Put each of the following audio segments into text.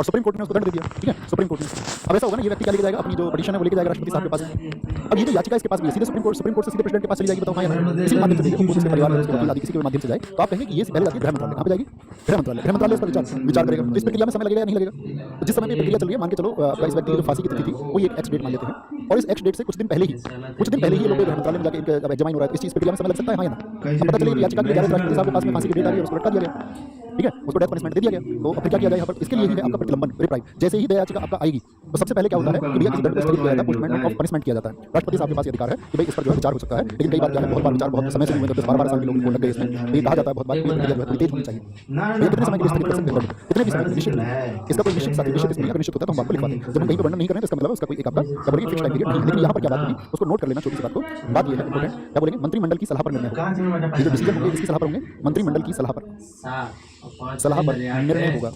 और supreme court ने उसको दंड दे दिया, ठीक है, सुप्रीम कोर्ट ने। अब ऐसा होगा ना, ये व्यक्ति क्या लेके जाएगा, अपनी जो पिटीशन है वो लेके जाएगा राष्ट्रपति साहब के पास। अब ये जो याचिका इसके पास भी है, सीधे सुप्रीम कोर्ट से सीधे प्रेसिडेंट के पास चली जाएगी, बताओ हाँ या ना? इसी माध्यम से देगी, उसके परिवार में, उसके वकील आदि किसी के माध्यम से जाए, तो आप कहेंगे कि ये पहले जाती है गृह मंत्रालय। कहाँ पे जाएगी? गृह मंत्रालय। गृह मंत्रालय इस पर विचार करेगा। तो इस प्रक्रिया में समय लगेगा या नहीं लगेगा? तो जिस समय में प्रक्रिया चल रही है, मान के चलो इस व्यक्ति की जो फांसी की तिथि थी वो एक एक्स डेट मान लेते हैं, और इस एक्स डेट से कुछ दिन पहले ही ये लोग गृह मंत्रालय में जाकर इनका एग्जामिन हो रहा है, इस चीज प्रक्रिया में समय लग सकता है हाँ या ना? अब पता चले याचिका के राष्ट्रपति साहब के पास में फांसी की डेट आ रही है, उसको लटका दिया गया, ठीक है, उसको डेथ पनिशमेंट दे दिया गया। तो अब क्या किया जाए यहाँ पर? इसके लिए ही है आपका प्रतिलंबन, रिप्राइव। जैसे ही दया याचिका आपका आएगी तो सबसे पहले क्या होता है कि भैया इस दंड को स्थगित किया जाता है, पोस्टमेंट ऑफ पनिशमेंट किया जाता है। राष्ट्रपति साहब के पास अधिकार है कि भाई इस पर जो है विचार हो सकता है, लेकिन कई बार क्या है, बहुत बार विचार बहुत समय से हुए, 10-12 साल के लोग लग गए इसमें। ये कहा जाता है बहुत बार कि प्रक्रिया जो है थोड़ी तेज होनी चाहिए। ये कितने समय के लिए स्थगित कर सकते हैं? कितने भी समय निश्चित नहीं, इसका कोई निश्चित इसमें निश्चित होता है तो हम आपको लिखवाते हैं। जब हम कहीं पर वर्णन नहीं करें तो इसका मतलब उसका कोई एक आपका क्या बोलेंगे फिक्स टाइम पीरियड नहीं। लेकिन यहाँ पर क्या बात होगी उसको नोट कर लेना, छोटी सी बात को। बात ये है इंपॉर्टेंट, क्या बोलेंगे? मंत्रिमंडल की सलाह पर निर्णय होगा। ये जो डिसीजन होंगे किसकी सलाह पर होंगे? मंत्रिमंडल की सलाह पर निर्णय होगा।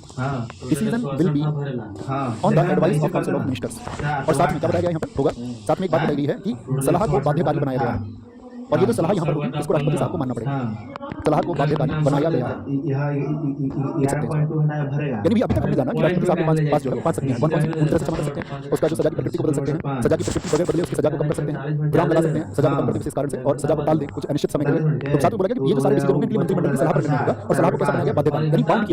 Decision will be on the advice of council of ministers. और साथ में क्या बताया गया यहाँ पर होगा? साथ में एक बात बताई गई है कि सलाह को बाध्यकारी बनाया गया है, और ये जो सलाह यहाँ पर होगी इसको राष्ट्रपति साहब को मानना पड़ेगा। सलाह को बाध्यकारी बनाया गया है, लिख सकते हैं। यानी भी अभी तक हमने जाना कि राष्ट्रपति साहब के पास जो है पाँच सकते हैं, कौन-कौन सी पूरी तरह से क्षमा कर सकते हैं, उसका जो सजा की प्रकृति को बदल सकते हैं, सजा की प्रकृति बगैर बदले उसकी सजा को कम कर सकते हैं, विराम लगा सकते हैं, सजा को कम कर दें किसी कारण से, और सजा को टाल दें कुछ अनिश्चित समय के लिए। तो साथ में बोला गया कि ये जो सारे डिसीजन होंगे इनके लिए मंत्रिमंडल की सलाह पर निर्णय होगा, और सलाह को कैसा बनाया गया? बाध्यकारी, यानी बाउंड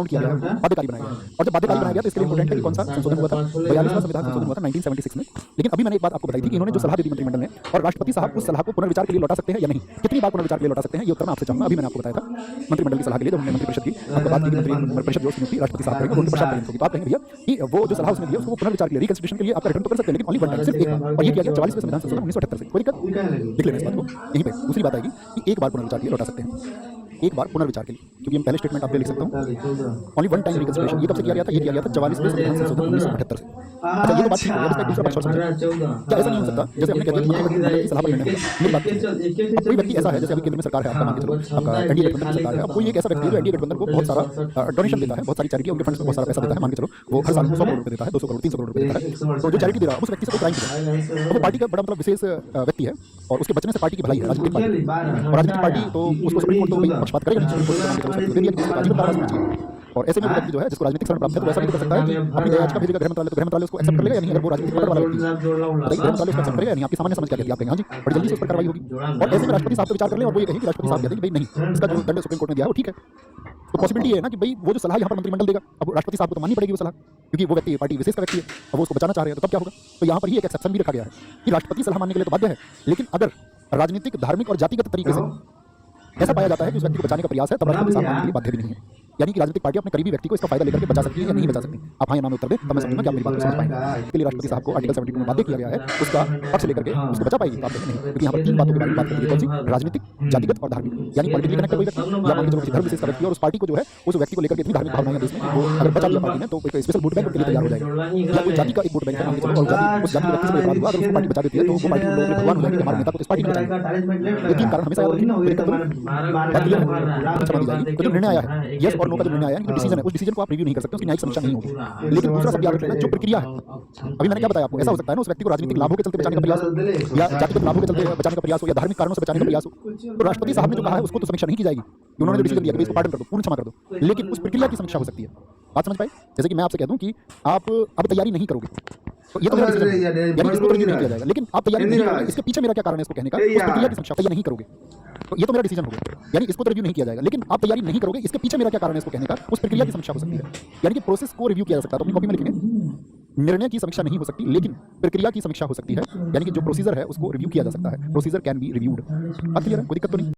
किया गया, बाध्यकारी बनाया गया। और जब बाध्यकारी बनाया गया तो इसके लिए इंपॉर्टेंट है कि कौन सा संशोधन हुआ था? 42वां संविधान संशोधन हुआ था 1976 में। लेकिन अभी मैंने एक बात आपको बताई थी कि इन्होंने जो सलाह दी थी मंत्रिमंडल ने, और राष्ट्रपति साहब उस सलाह को पुनर्विचार के लिए लौटा सकते हैं या नहीं, कितनी बार पुनर्विचार के लिए लौटा सकते हैं, ये उत्तर मैं आपसे चाहूंगा। अभी मैंने आपको बताया था मंत्रिमंडल की सलाह के लिए, जब हमने मंत्रिपरिषद की आपको बात की कि मंत्रिपरिषद जो नियुक्ति राष्ट्रपति साहब करेंगे, उनके पश्चात करेंगे। तो आप कहेंगे भैया कि वो जो सलाह उसने दी है उसको पुनर्विचार के लिए, रिकंसिडरेशन के लिए आप रिटर्न तो कर सकते हैं, लेकिन ओनली वन टाइम, सिर्फ एक बार। और ये किया गया 44वें संविधान संशोधन 1978 से। कोई दिक्कत? लिख लेना इस बात को यहीं पे। दूसरी बात आएगी कि एक बार पुनर्विचार के लिए लौटा सकते हैं, एक बार पुनर्विचार के लिए, क्योंकि हम पहले स्टेटमेंट आपके लिख सकता हूं ओनली वन टाइम रिकंसिडरेशन। ये कब से किया गया था? ये किया गया था 44वें संविधान संशोधन 1978 से। अच्छा, ये तो बात ठीक है, इसका दूसरा पक्ष और समझिए। क्या ऐसा नहीं हो सकता जैसे हमने कह दिया मंत्रिमंडल की सलाह पर निर्णय होगा? मेरी बात सुनिए। अब कोई व्यक्ति ऐसा है, जैसे अभी केंद्र में सरकार है, आपका मान के चलो आपका एनडीए गठबंधन की सरकार है, अब कोई एक ऐसा व्यक्ति है जो एनडीए गठबंधन को बहुत सारा डोनेशन देता है, बहुत सारी चैरिटी उनके फंड से बहुत सारा पैसा देता है, मान के चलो वो हर साल 100 करोड़ रुपए देता है, 200 करोड़, 300 करोड़ रुपए देता है। तो जो चैरिटी दे रहा है उस व्यक्ति से कोई क्राइम किया है, तो वो पार्टी का बड़ा मतलब विशेष व्यक्ति है, और उसके बचने से पार्टी की भलाई है, राजनीतिक पार्टी। और राजनीतिक पार्टी तो उसको सुप्रीम कोर्ट तो भाई पक्षपात करेगा नहीं, सुप्रीम कोर्ट ने दे दिया कि राजीव का राज चाहिए। और ऐसे में वो व्यक्ति जो है जिसको राजनीतिक शरण प्राप्त है, तो ऐसा भी कर सकता है कि अपनी दया याचिका भेजेगा गृह मंत्रालय, तो गृह मंत्रालय उसको एक्सेप्ट कर लेगा या नहीं? अगर वो राजनीतिक पकड़ वाला व्यक्ति है, बताइए गृह मंत्रालय उसको एक्सेप्ट करेगा या नहीं? आपकी सामान्य समझ क्या कहती है? आप कहेंगे हाँ जी, बड़ी जल्दी से उस पर कार्रवाई होगी। और ऐसे में राष्ट्रपति साहब को विचार कर ले, और वो ये कहें कि राष्ट्रपति साहब कहते हैं कि भाई नहीं, इसका जो दंड सुप्रीम कोर्ट ने दिया है वो ठीक है। तो पॉसिबिलिटी है ना कि भाई वो जो सलाह यहाँ पर मंत्रिमंडल देगा, अब राष्ट्रपति साहब को तो माननी पड़ेगी वो सलाह, क्योंकि वो व्यक्ति पार्टी विशेष का व्यक्ति है, अब वो उसको बचाना चाह रहे हैं, तो तब क्या होगा? तो यहाँ पर ही एक एक्सेप्शन भी रखा गया है कि राष्ट्रपति सलाह मानने के लिए तो बाध्य है, लेकिन अगर राजनीतिक, धार्मिक और जातिगत तरीके से ऐसा पाया जाता है कि उस व्यक्ति को बचाने का प्रयास है, तब राष्ट्रपति साहब मानने के लिए बाध्य भी नहीं है। यानी कि राजनीतिक पार्टी अपने करीबी व्यक्ति को इसका फायदा लेकर के बचा सकती है या नहीं बचा सकती? आप हाँ या ना में उत्तर दें, तब मैं समझूंगा कि आप मेरी बात को समझ पाएंगे। इसके लिए राष्ट्रपति साहब को आर्टिकल 72 में बाध्य किया गया है, उसका पक्ष लेकर के उसको बचा पाएगी? तो आप नहीं, क्योंकि यहाँ पर तीन बातों के बारे में बात करती है। कौन सी? राजनीतिक, जातिगत और धार्मिक। यानी पॉलिटिकली कनेक्टेड कोई व्यक्ति या मान के चलो धर्म विशेष का व्यक्ति, और उस पार्टी को जो है उस व्यक्ति को लेकर के इतनी धार्मिक भावनाएं हैं इसमें, वो अगर बचा दिया पार्टी ने तो एक स्पेशल वोट बैंक उनके लिए तैयार हो जाएगा। या कोई जाति का एक वोट बैंक है, मान के चलो, और जाति उस जाति के व्यक्ति से अपराध हुआ, अगर उसको पार्टी बचा देती है तो वो पार्टी लोगों के भगवान हो जाएंगे, हमारे नेता को इस पार्टी में बचाएंगे। ये तीन कारण हमेशा याद रखें। तो जो निर्णय आया है, यस और नो का जो निर्णय आया है, डिसीजन है, उस डिसीजन को आप रिव्यू नहीं कर सकते, उसकी न्यायिक समीक्षा नहीं होगी। लेकिन दूसरा सब याद रखना, जो प्रक्रिया है, अभी मैंने क्या बताया आपको, ऐसा हो सकता है ना उस व्यक्ति को राजनीतिक लाभों के चलते बचाने का प्रयास हो, या जातिगत लाभों के चलते बचाने का प्रयास हो, या धार्मिक कारणों से बचाने का प्रयास हो, तो राष्ट्रपति साहब ने जो कहा है उसको तो समीक्षा नहीं की जाएगी। उन्होंने जो डिसीजन दिया कि इसको पार्डन कर दो, पूर्ण क्षमा कर दो, लेकिन उस प्रक्रिया की समीक्षा हो सकती है। बात समझ पाए? जैसे कि मैं आपसे कह दूं कि आप अब तैयारी नहीं करोगे, तो ये तो मेरा डिसीजन है, यानी इसको तो रिव्यू नहीं किया जाएगा, लेकिन आप तैयारी नहीं करोगे, इसके पीछे मेरा क्या कारण है इसको कहने का? उस प्रक्रिया की समीक्षा तैयारी नहीं करोगे, तो ये तो मेरा डिसीजन हो गया, यानी इसको तो रिव्यू नहीं किया जाएगा, लेकिन आप तैयारी नहीं करोगे, इसके पीछे मेरा क्या कारण है इसको कहने का? उस प्रक्रिया की समीक्षा हो सकती है। यानी कि प्रोसेस को रिव्यू किया जा सकता है, तो अपनी कॉपी में लिखेंगे निर्णय की समीक्षा नहीं हो सकती, लेकिन प्रक्रिया की समीक्षा हो सकती है। यानी कि जो प्रोसीजर है उसको रिव्यू किया जा सकता है, प्रोसीजर कैन बी रिव्यूड। बात क्लियर है? कोई दिक्कत तो नहीं?